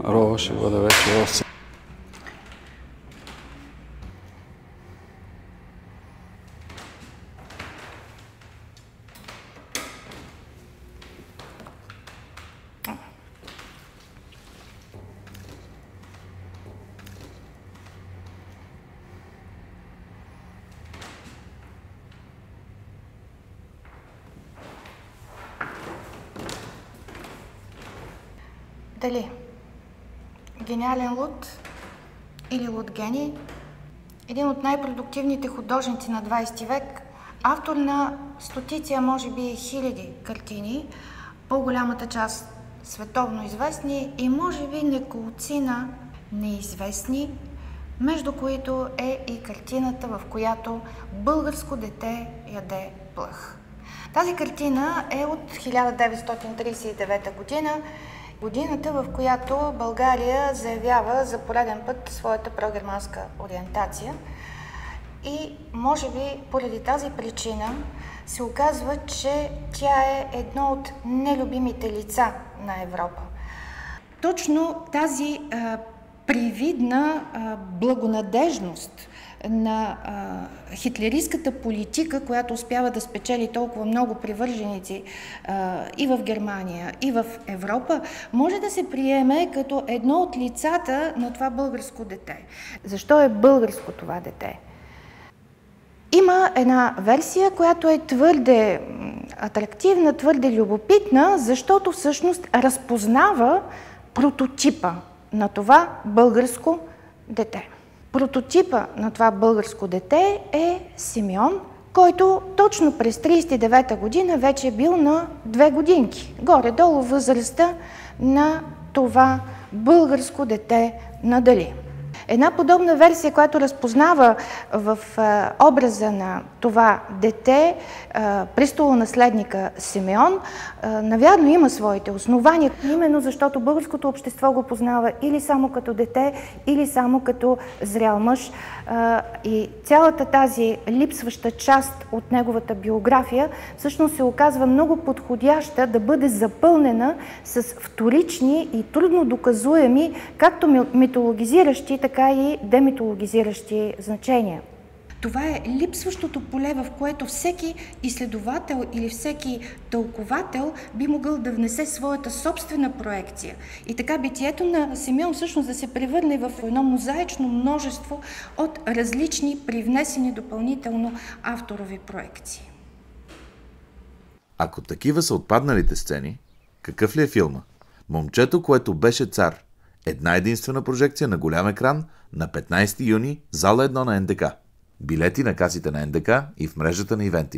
рола ще бъде вече 8. Дали гениален луд или луд гений, един от най-продуктивните художници на 20 век, автор на стотици, а може би хиляди картини, по-голямата част световно известни и може би неколцина неизвестни, между които е и картината, в която българско дете яде плъх. Тази картина е от 1939 година, годината, в която България заявява за пореден път своята прогерманска ориентация и може би поради тази причина се оказва, че тя е едно от нелюбимите лица на Европа. Точно тази привидна благонадежност на хитлеристската политика, която успява да спечели толкова много привърженици и в Германия, и в Европа, може да се приеме като едно от лицата на това българско дете. Защо е българско това дете? Има една версия, която е твърде атрактивна, твърде любопитна, защото всъщност разпознава прототипа на това българско дете. Прототипа на това българско дете е Симеон, който точно през 1939 година вече е бил на 2 годинки. Горе-долу възрастта на това българско дете на Дали. Една подобна версия, която разпознава в образа на това дете престолонаследника Симеон, навярно има своите основания, именно защото българското общество го познава или само като дете, или само като зрял мъж. И цялата тази липсваща част от неговата биография всъщност се оказва много подходяща да бъде запълнена с вторични и трудно доказуеми, както митологизиращи, така и демитологизиращи значения. Това е липсващото поле, в което всеки изследовател или всеки тълковател би могъл да внесе своята собствена проекция. И така битието на Симеон всъщност да се превърне в едно мозаично множество от различни, привнесени допълнително авторови проекции. Ако такива са отпадналите сцени, какъв ли е филма? Момчето, което беше цар. Една единствена прожекция на голям екран на 15 юни, зала 1 на НДК. Билети на касите на НДК и в мрежата на ивенти.